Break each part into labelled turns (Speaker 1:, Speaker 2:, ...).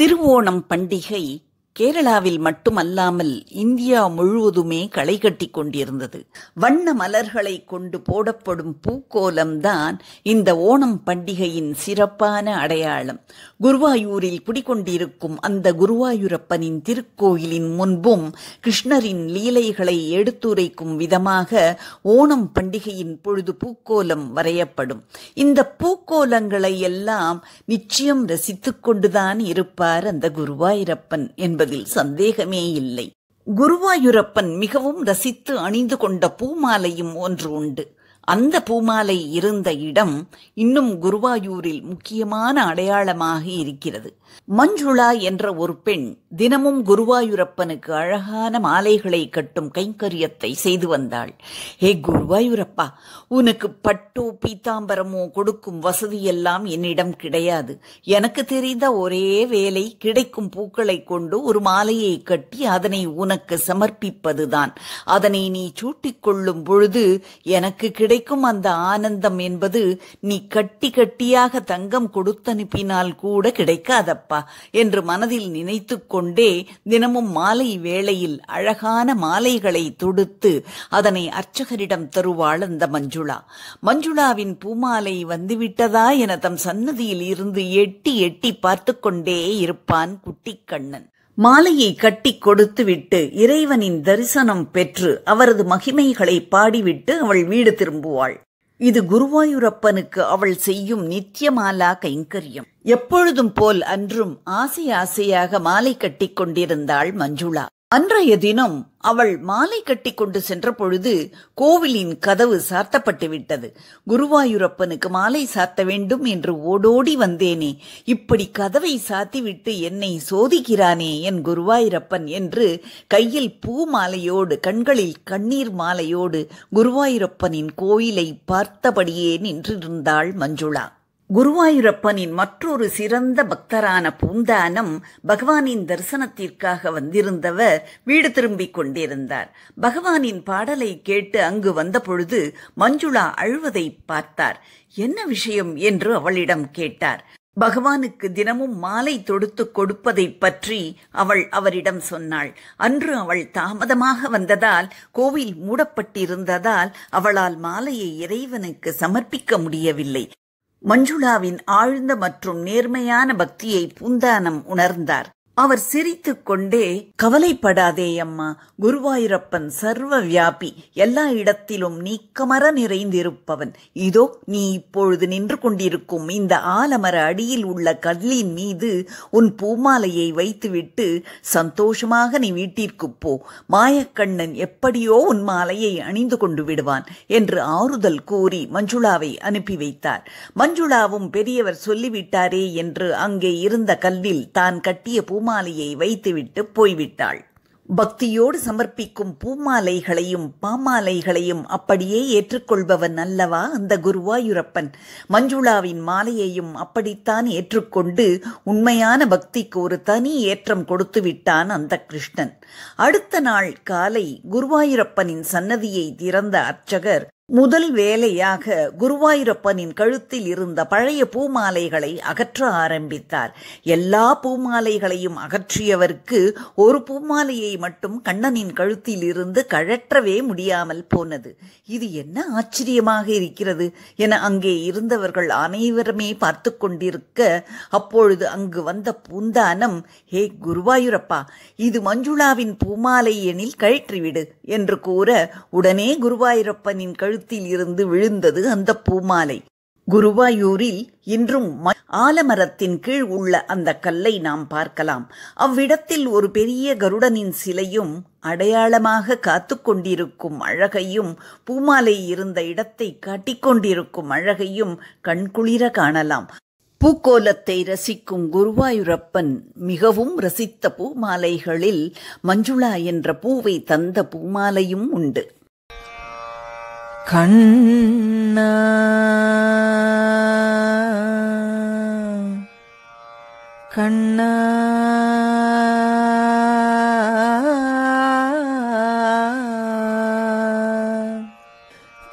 Speaker 1: திருவோணம் பண்டிகை கேரளாவில் மட்டுமல்லாமல் இந்தியா முழுவதுமே களை கட்டிக் கொண்டிருந்தது. வண்ண மலர்களை கொண்டு போடப்படும் பூக்கோலம்தான் இந்த ஓணம் பண்டிகையின் சிறப்பான அடையாளம். குருவாயூரில் குடிகொண்டிருக்கும் அந்த குருவாயூரப்பனின் திருக்கோயிலின் முன்பும் கிருஷ்ணரின் லீலைகளை எடுத்துரைக்கும் விதமாக ஓணம் பண்டிகையின் பொழுது பூக்கோலம் வரையப்படும். இந்த பூக்கோலங்களை எல்லாம் நிச்சயம் ரசித்துக் கொண்டுதான் இருப்பார் அந்த குருவாயூரப்பன் என்பதில் சந்தேகமே இல்லை. குருவாயூரப்பன் மிகவும் ரசித்து அணிந்து கொண்ட பூமாலையும் ஒன்று உண்டு. அந்த பூமாலை இருந்த இடம் இன்னும் குருவாயூரில் முக்கியமான அடையாளமாக இருக்கிறது. மஞ்சுளா என்ற ஒரு பெண் தினமும் குருவாயூரப்பனுக்கு அழகான மாலைகளை கட்டும் கைங்கரியத்தை செய்து வந்தாள். ஹே குருவாயூரப்பா, உனக்கு பட்டோ பீத்தாம்பரமோ கொடுக்கும் வசதியெல்லாம் என்னிடம் கிடையாது. எனக்கு தெரிந்த ஒரே வேலை கிடைக்கும் பூக்களை கொண்டு ஒரு மாலையை கட்டி அதனை உனக்கு சமர்ப்பிப்பதுதான். அதனை நீ சூட்டிக் கொள்ளும் பொழுது எனக்கு கிடைக்கும் அந்த ஆனந்தம் என்பது நீ கட்டி கட்டியாக தங்கம் கொடுத்தனுப்பினால் கூட கிடைக்காதப்பா என்று மனதில் நினைத்து கொண்டே தினமும் மாலை வேளையில் அழகான மாலைகளை தொடுத்து அதனை அர்ச்சகரிடம் தருவாள் அந்த மஞ்சுளா. மஞ்சுளாவின் பூமாலை வந்துவிட்டதா என தம் சன்னதியில் இருந்து எட்டி எட்டி பார்த்து கொண்டே இருப்பான் குட்டிக்கண்ணன். மாலையை கட்டி கொடுத்துவிட்டு இறைவனின் தரிசனம் பெற்று அவரது மகிமைகளை பாடிவிட்டு அவள் வீடு திரும்புவாள். இது குருவாயூரப்பனுக்கு அவள் செய்யும் நித்தியமாலா கைங்கரியம். எப்பொழுதும் போல் அன்றும் ஆசை ஆசையாக மாலை கட்டி கொண்டிருந்தாள் மஞ்சுளா. அன்றைய தினம் அவள் மாலை கட்டி கொண்டு சென்ற பொழுது கோவிலின் கதவு சாத்தப்பட்டு விட்டது. குருவாயூரப்பனுக்கு மாலை சாத்த வேண்டும் என்று ஓடோடி வந்தேனே, இப்படி கதவை சாத்திவிட்டு என்னை சோதிக்கிறானே என் குருவாயூரப்பன் என்று கையில் பூ மாலையோடு கண்களில் கண்ணீர் மாலையோடு குருவாயூரப்பனின் கோயிலை பார்த்தபடியே நின்றிருந்தாள் மஞ்சுளா. குருவாயூரப்பனின் மற்றொரு சிறந்த பக்தரான பூந்தானம் பகவானின் தரிசனத்திற்காக வந்திருந்தவர் வீடு திரும்பிக் கொண்டிருந்தார். பகவானின் பாடலை கேட்டு அங்கு வந்த பொழுது மஞ்சுளா அழுவதை பார்த்தார். என்ன விஷயம் என்று அவளிடம் கேட்டார். பகவானுக்கு தினமும் மாலை தொடுத்து கொடுப்பதை பற்றி அவள் அவரிடம் சொன்னாள். அன்று அவள் தாமதமாக வந்ததால் கோவில் மூடப்பட்டிருந்ததால் அவளால் மாலையை இறைவனுக்கு சமர்ப்பிக்க முடியவில்லை. மஞ்சுளாவின் ஆழ்ந்த மற்றும் நேர்மையான பக்தியை பூந்தானம் உணர்ந்தார். அவர் சிரித்து கொண்டே, கவலைப்படாதே அம்மா, குருவாயூரப்பன் சர்வ வியாபி, எல்லா இடத்திலும் நீக்கமர நிறைந்திருப்பவன். இதோ நீ இப்பொழுது நின்று கொண்டிருக்கும் இந்த ஆலமர அடியில் உள்ள கல்லின் மீது உன் பூமாலையை வைத்துவிட்டு சந்தோஷமாக நீ வீட்டிற்கு போ. மாயக்கண்ணன் எப்படியோ உன் மாலையை அணிந்து கொண்டு விடுவான் என்று ஆறுதல் கூறி மஞ்சுளாவை அனுப்பி வைத்தார். மஞ்சுளாவும் பெரியவர் சொல்லிவிட்டாரே என்று அங்கே இருந்த கல்லில் தான் கட்டிய பூமாலையை வைத்துவிட்டு போய்விட்டாள். பக்தியோடு சமர்ப்பிக்கும் பூமாலைகளையும் பாமாலைகளையும் அப்படியே ஏற்றுக்கொள்பவன் அல்லவா அந்த குருவாயூரப்பன். மஞ்சுளாவின் மாலையையும் அப்படித்தான் ஏற்றுக்கொண்டு உண்மையான பக்திக்கு ஒரு தனி ஏற்றம் கொடுத்து விட்டான் அந்த கிருஷ்ணன். அடுத்த நாள் காலை குருவாயூரப்பனின் சன்னதியை திறந்த அர்ச்சகர் முதல் வேலையாக குருவாயூரப்பனின் கழுத்தில் இருந்த பழைய பூமாலைகளை அகற்ற ஆரம்பித்தார். எல்லா பூமாலைகளையும் அகற்றியவருக்கு ஒரு பூமாலையை மட்டும் கண்ணனின் கழுத்தில் இருந்து கழற்றவே முடியாமல் போனது. இது என்ன ஆச்சரியமாக இருக்கிறது என அங்கே இருந்தவர்கள் அனைவருமே பார்த்து கொண்டிருக்க, அப்பொழுது அங்கு வந்த பூந்தானம், ஹே குருவாயூரப்பா, இது மஞ்சுளாவின் பூமாலை எனில் கழற்றிவிடு என்று கூற உடனே குருவாயூரப்பனின் கழுத்தில் இருந்து விழுந்தது அந்த பூமாலை. குருவாயூரில் இன்றும் ஆலமரத்தின் கீழ் உள்ள அந்த கல்லை நாம் பார்க்கலாம். அவ்விடத்தில் ஒரு பெரிய கருடனின் சிலையும் அடையாளமாக காத்து கொண்டிருக்கும் அழகையும் பூமாலை இருந்த இடத்தை காட்டிக்கொண்டிருக்கும் அழகையும் கண்குளிர காணலாம். பூக்கோலத்தை ரசிக்கும் குருவாயூரப்பன் மிகவும் ரசித்த பூமாலைகளில் மஞ்சுளா என்ற பூவை தந்த பூமாலையும் உண்டு.
Speaker 2: கண்ணா கண்ணா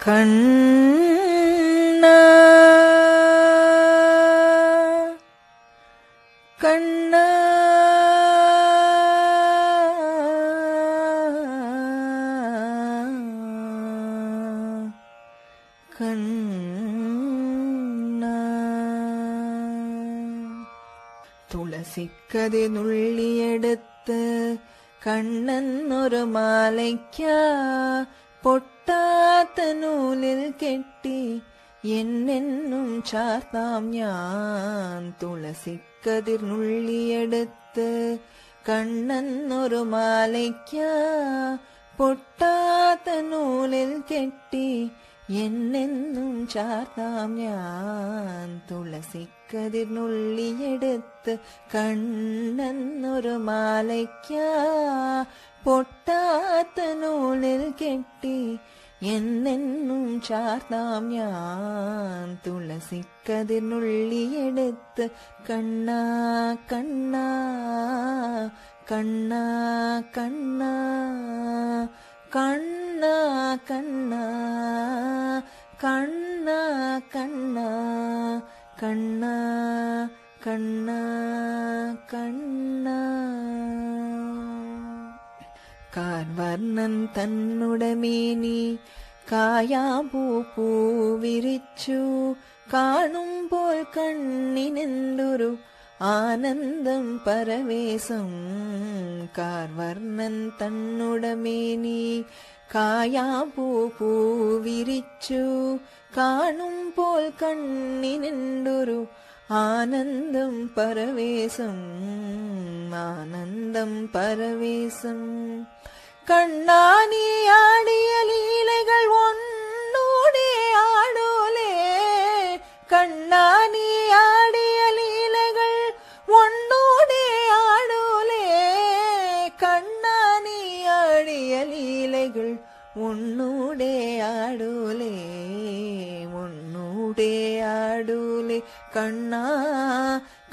Speaker 2: கண்ணா கண்ணா கண்ணா துளசிக்கதை நுள்ளியெடுத்து கண்ணன் ஒரு மாலைக்கா பொட்டாத்த நூலில் கெட்டி என்னென்னும் சார்த்தாம் ஞான். துளசிக்கதிர் நுள்ளியெடுத்து கண்ணன் ஒரு மாலைக்கா பொட்டாத்த நூலில் கெட்டி என்னென்னும் சார்த்தாம் ஞான். துளசிக்கதிர் நுள்ளியெடுத்து கண்ணன் ஒரு மாலைக்கா பொட்டாத்த நூலில் கெட்டி என்னென்னும் சார்த்தாம் ஞான். துளசிக்கதிர் நுள்ளியெடுத்து கண்ணா கண்ணா கண்ணா கண்ணா கண்ணா கண்ணா கண்ணா கண்ணா கண்ணா கண்ணா கண்ணா. கார்வர்ணன் தன்னுடமேனி காயாம்பூ பூவிரிച്ചു കാണുമ്പോൾ കണ്ണിനെന്തൊരു ആനന്ദം പരവേശം. കാർവർണ്ണൻ തന്നുടമേനി കായാമ്പൂ പൂവിരിച്ചു കാണുമ്പോൾ കണ്ണിനെന്തൊരു ആനന്ദം പരവേശം ആനന്ദം പരവേശം. കണ്ണാനി ആടിയ ലീലകൾ ഒന്നൂടെ ആടോലേ. കണ്ണാനി ആടിയ ലീലകൾ ഒന്നൂടെ ആടോലേ. കണ്ണാനി ആടിയ ലീലകൾ ഒന്നൂടെ ആടോലേ ഒന്നൂടെ ആടോലേ. കണ്ണാ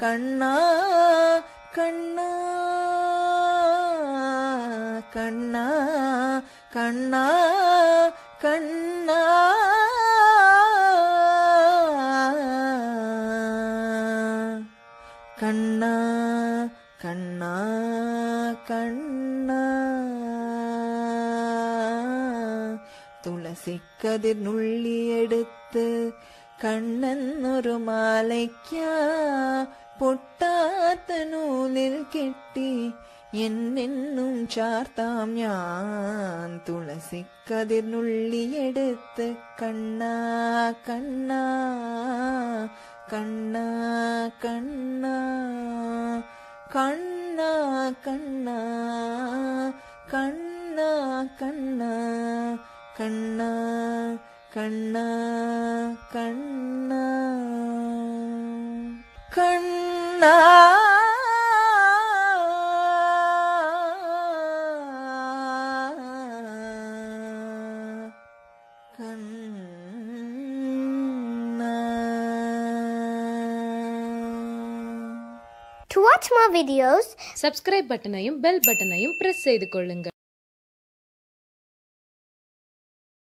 Speaker 2: കണ്ണാ കണ്ണാ കണ്ണാ കണ്ണാ കണ്ണാ കണ്ണാ കണ്ണാ കണ്ണാ. തുളസിക്കതിർ നുള്ളിയെടുത്ത് കണ്ണൻ ഒരു മാലയ്ക്കാ പൊട്ടാത്ത നൂലിൽ കെട്ടി എന്നെന്നും ചാർത്താം ഞാൻ. തുളസിക്കതിർ നുള്ളിയെടുത്ത് കണ്ണാ കണ്ണാ കണ്ണാ കണ്ണാ കണ്ണാ കണ്ണാ കണ്ണാ കണ്ണാ കണ്ണാ കണ്ണാ കണ്ണാ കണ്ണാ
Speaker 3: To watch more videos,
Speaker 4: subscribe பட்டனையும் பெல் பட்டனையும் பிரஸ் செய்து கொள்ளுங்கள்.